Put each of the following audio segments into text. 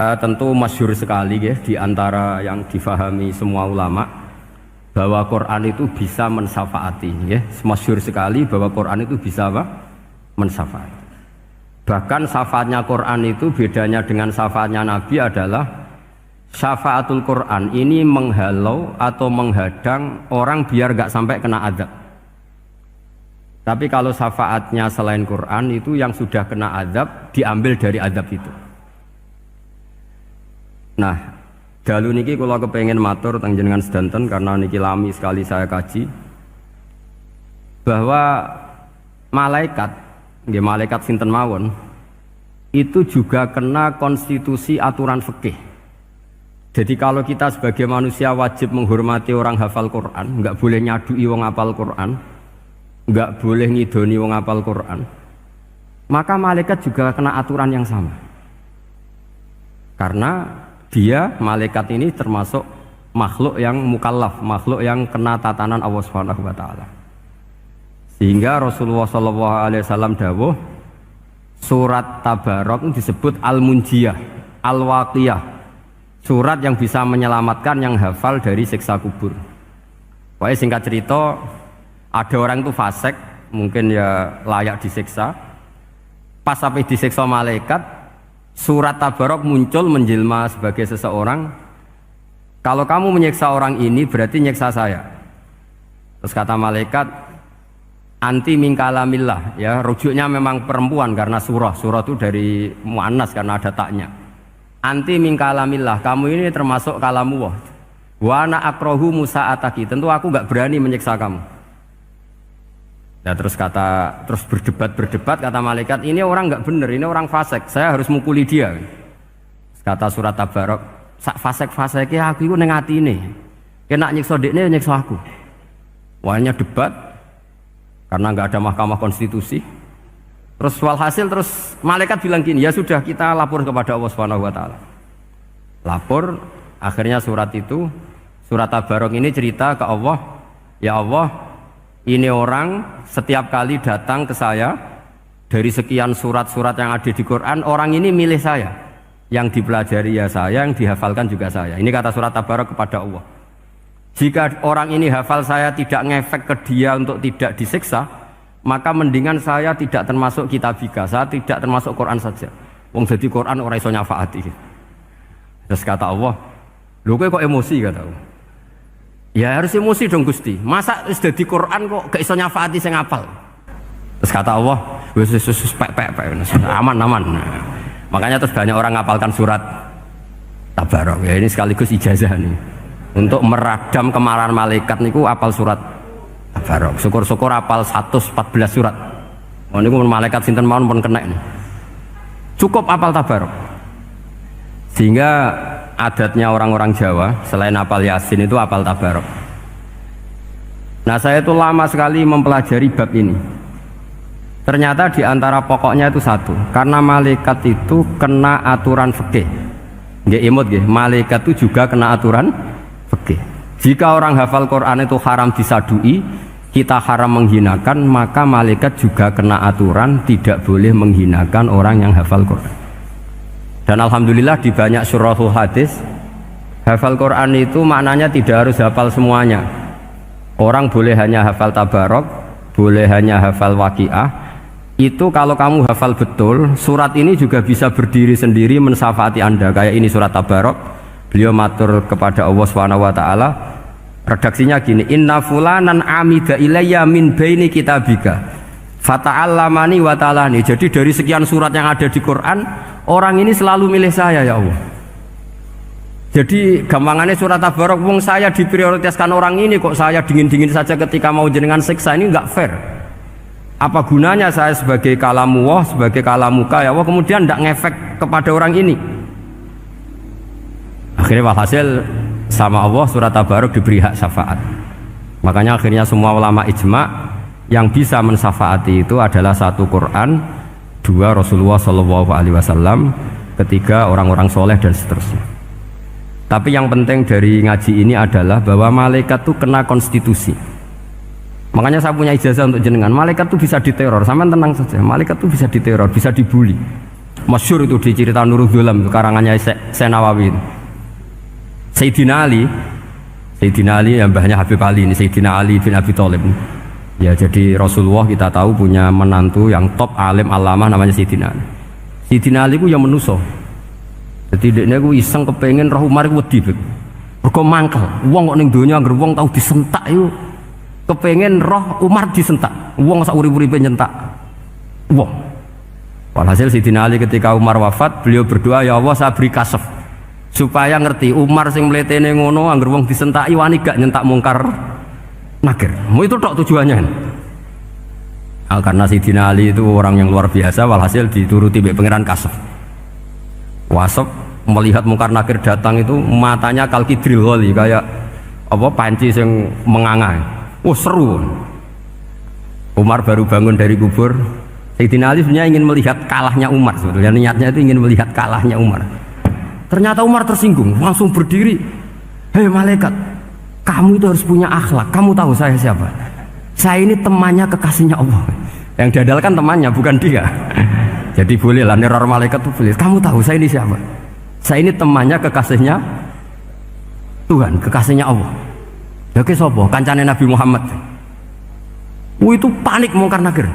Tentu masyhur sekali ya, di antara yang difahami semua ulama bahwa Quran itu bisa mensyafaati ya. Masyhur sekali bahwa Quran itu bisa apa? Mensyafaati. Bahkan syafaatnya Quran itu bedanya dengan syafaatnya Nabi adalah syafaatul Quran ini menghalau atau menghadang orang biar gak sampai kena azab. Tapi kalau syafaatnya selain Quran itu yang sudah kena azab diambil dari azab itu. Nah, dalu niki kula kepengin matur teng jenengan sedanten karena niki lami sekali saya kaji bahwa malaikat, nggih malaikat sinten mawon itu juga kena konstitusi aturan fikih. Jadi kalau kita sebagai manusia wajib menghormati orang hafal Quran, nggak boleh nyadui wong hafal Quran, nggak boleh ngidoni wong hafal Quran, maka malaikat juga kena aturan yang sama. Karena dia, malaikat ini termasuk makhluk yang mukallaf, makhluk yang kena tatanan Allah Subhanahu wa taala. Sehingga Rasulullah sallallahu alaihi wasallam dawuh, surat Tabarok disebut Al-Munjiyah, Al-Waqiyah, surat yang bisa menyelamatkan yang hafal dari siksa kubur. Pokoknya singkat cerita, ada orang itu fasik, mungkin ya layak disiksa. Pas sampai disiksa malaikat, surat Tabarok muncul menjelma sebagai seseorang. Kalau kamu menyiksa orang ini berarti nyiksa saya. Terus kata malaikat, anti min kalamillah, ya rujuknya memang perempuan karena surah itu dari muannas karena ada taknya. Anti min kalamillah, kamu ini termasuk kalamullah. Wa ana akrahu musa'ataki, tentu aku nggak berani menyiksa kamu. Nah, terus berdebat kata malaikat, ini orang nggak benar, ini orang fasik, saya harus mukuli dia. Kata surat Tabarok, sak fasik-fasiknya aku itu neng atine, kena nyiksa dekne nyiksa aku. Wahnya debat karena nggak ada mahkamah konstitusi. Terus walhasil terus malaikat bilang gini, ya sudah kita lapor kepada Allah Subhanahu wa taala. Lapor, akhirnya surat Tabarok ini cerita ke Allah, ya Allah, ini orang setiap kali datang ke saya dari sekian surat-surat yang ada di Quran, orang ini milih saya, yang dipelajari ya saya, yang dihafalkan juga saya. Ini kata surat Tabarok kepada Allah. Jika orang ini hafal saya tidak ngefek ke dia untuk tidak disiksa, maka mendingan saya tidak termasuk kitabika, saya tidak termasuk Quran saja. Wong jadi Quran ora iso nyafaati. Terus kata Allah, lho kowe kok emosi, kata Allah. Ya harus emosi dong Gusti. Masa sudah di Quran kok gak iso nyafaati sing hafal. Terus kata Allah, wis aman. Nah, makanya terus banyak orang ngapalkan surat Tabarok. Ya ini sekaligus ijazah nih. Untuk meradam kemarahan malaikat niku apal surat Tabarok. Syukur-syukur apal 114 surat. Oh niku malaikat sinten mawon pun kena nih. Cukup apal Tabarok. Sehingga adatnya orang-orang Jawa selain apal Yasin itu apal Tabarok. Nah, saya itu lama sekali mempelajari bab ini. Ternyata di antara pokoknya itu satu, karena malaikat itu kena aturan fikih. Nggih imut nggih, malaikat itu juga kena aturan fikih. Jika orang hafal Quran itu haram disadui, kita haram menghinakan, maka malaikat juga kena aturan tidak boleh menghinakan orang yang hafal Quran. Dan alhamdulillah di banyak syurahul hadis, hafal Quran itu maknanya tidak harus hafal semuanya. Orang boleh hanya hafal Tabarok, boleh hanya hafal Waqiah. Itu kalau kamu hafal betul, surat ini juga bisa berdiri sendiri mensyafaati Anda. Kayak ini surat Tabarok, beliau matur kepada Allah Subhanahu wa taala. Redaksinya gini, inna fulanan amida ilayya min baini kitabika fata'allamani wa ta'alani. Jadi dari sekian surat yang ada di Quran, orang ini selalu milih saya ya Allah. Jadi gampangannya surat Tabarok, wong saya diprioritaskan orang ini kok saya dingin-dingin saja ketika mau jenengan siksa, ini enggak fair. Apa gunanya saya sebagai kalamullah, sebagai kalamuka ya Allah, kemudian enggak ngefek kepada orang ini. Akhirnya walhasil sama Allah surat Tabarok diberi hak syafaat. Makanya akhirnya semua ulama ijma' yang bisa mensyafaati itu adalah satu Quran, dua Rasulullah Shallallahu Alaihi Wasallam, ketiga orang-orang soleh dan seterusnya. Tapi yang penting dari ngaji ini adalah bahwa malaikat itu kena konstitusi. Makanya saya punya ijazah untuk jenengan. Malaikat itu bisa diteror, sama tenang saja. Malaikat itu bisa diteror, bisa dibully. Masyhur itu di cerita Nurul Dhulam karangannya Senawawi. Sayyidina Ali yang mbahnya Habib Ali ini, Sayyidina Ali bin Abi Thalib. Ya, jadi Rasulullah kita tahu punya menantu yang top alim alamah namanya Sayyidina Ali. Sayyidina Ali ku yang menuso. Jadi dekne ku iseng kepengin roh Umar ku wedi. Mergo mangkel. Wong kok ning donya anggere wong tau disentak iku kepengin roh Umar disentak. Wong sak urip-uripe nyentak. Wong. Walhasil Sayyidina Ali ketika Umar wafat, beliau berdoa, ya Allah saya beri kasef supaya ngerti Umar sing mletene ngono anggere wong disentaki wani gak nyentak mungkar nakir. Mau itu tok tujuannya. Karena Sayyidina Ali itu orang yang luar biasa, walhasil dituruti oleh pangeran kasef. Wasef melihat mungkar nakir datang itu matanya kalkidril ghali kayak apa panci yang menganga. Oh seru. Umar baru bangun dari kubur. Sayyidina Ali sebenarnya ingin melihat kalahnya Umar, sebetulnya niatnya itu ingin melihat kalahnya Umar. Ternyata Umar tersinggung, langsung berdiri. Hei malaikat, kamu itu harus punya akhlak. Kamu tahu saya siapa? Saya ini temannya kekasihnya Allah. Yang diandalkan temannya bukan dia. Jadi bolehlah neror malaikat itu boleh. Kamu tahu saya ini siapa? Saya ini temannya kekasihnya Tuhan, kekasihnya Allah. Ya ke sapa? Kancane Nabi Muhammad. Itu panik mungkar nakir.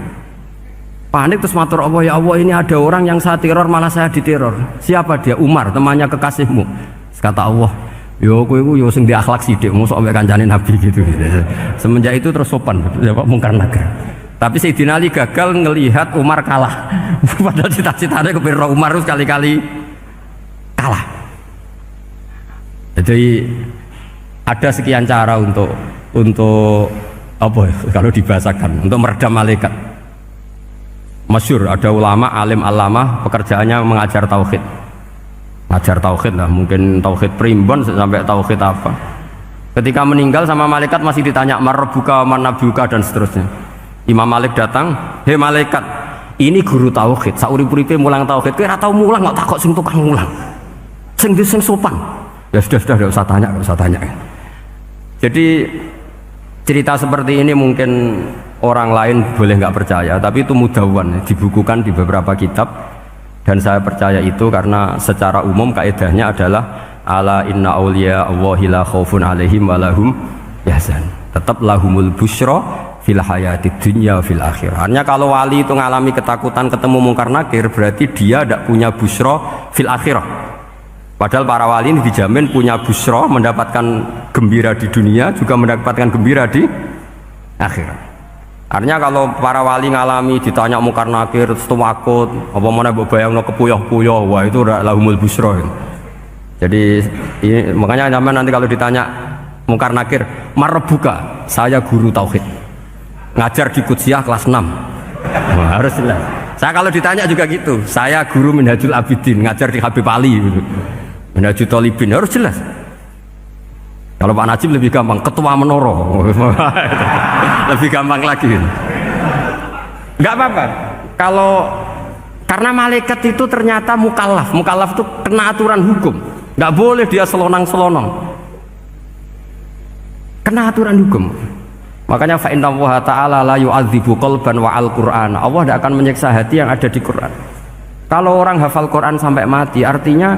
Panik terus matur Allah, ya Allah ini ada orang yang saya teror malah saya diteror. Siapa dia? Umar, temannya kekasihmu. Kata Allah, yo kowe iku yo sing di akhlak sithik, mosok ambek kancane Nabi gitu. Semenjak itu terus sopan jawab mungkar nakir. Tapi Sayyidina Ali gagal ngelihat Umar kalah. Padahal cita-citanya kepengin Umar sekali-kali kalah. Jadi ada sekian cara untuk apa kalau dibahasakan untuk meredam malaikat. Masyhur ada ulama alim alamah pekerjaannya mengajar tauhid. Ngajar tauhid lah, mungkin tauhid primbon sampai tauhid apa. Ketika meninggal sama malaikat masih ditanya marbuka, manabuka dan seterusnya. Imam Malik datang, "Hei malaikat, ini guru tauhid, saurip-uripe mulang tauhid. Kowe ora tau mulang kok takok sing tukang mulang. Sing sopan." Ya sudah enggak usah tanya. Jadi cerita seperti ini mungkin orang lain boleh nggak percaya, tapi itu mudawwan, dibukukan di beberapa kitab, dan saya percaya itu karena secara umum kaidahnya adalah ala inna auliya Allahi la khaufun alaihim walahum yahzan. Tetap lahumul busyra fil hayatid dunya fil akhirah. Artinya kalau wali itu ngalami ketakutan ketemu mungkar nakir, berarti dia tidak punya busyra fil akhirah. Padahal para wali ini dijamin punya busyra, mendapatkan gembira di dunia, juga mendapatkan gembira di akhirat. Artinya kalau para wali ngalami ditanya mungkar nakir terus takut, apa mana mbok bayangno kepuyah-puyah, wah itu lahumul busyra. Jadi makanya zaman nanti kalau ditanya mungkar nakir, marbuka, saya guru tauhid. Ngajar di Qudsiyah kelas 6. Wah, harus jelas. Saya kalau ditanya juga gitu, saya guru Minhajul Abidin, ngajar di Habib Ali gitu. Minhajul Thalibin, harus jelas. Kalau Pak Najib lebih gampang, ketua menoro. Lebih gampang lagi. Enggak apa-apa. Kalau karena malaikat itu ternyata mukallaf. Mukallaf itu kena aturan hukum. Enggak boleh dia selonang-selonong. Kena aturan hukum. Makanya fa inna Allah ta'ala la yu'adzibu qalban wa al-Qur'an. Allah tidak akan menyiksa hati yang ada di Quran. Kalau orang hafal Quran sampai mati, artinya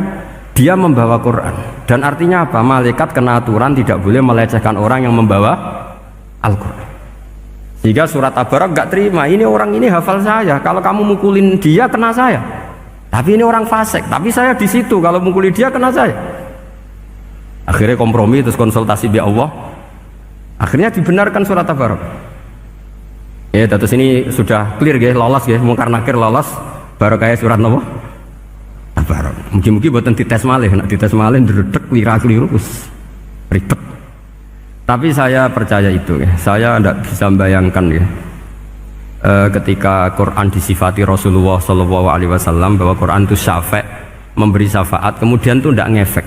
dia membawa Quran. Dan artinya apa? Malaikat kena aturan tidak boleh melecehkan orang yang membawa Al-Quran. Sehingga surat Tabarak gak terima, ini orang ini hafal saya, kalau kamu mukulin dia kena saya. Tapi ini orang fasik, tapi saya di situ, kalau mukulin dia kena saya. Akhirnya kompromi terus konsultasi bi Allah. Akhirnya dibenarkan surat Tabarak. Ya, terus ini sudah clear guys, lolos guys, mungkar nakir lolos, baru kayak surat Nabi Tabarak. Mungkin-mungkin buatan dites malih, nak dites malih ndredeg keliru ribet. Tapi saya percaya itu ya. Saya tidak bisa membayangkan ya, ketika Quran disifati Rasulullah SAW bahwa Quran itu syafa', memberi syafaat, kemudian itu tidak ngefek.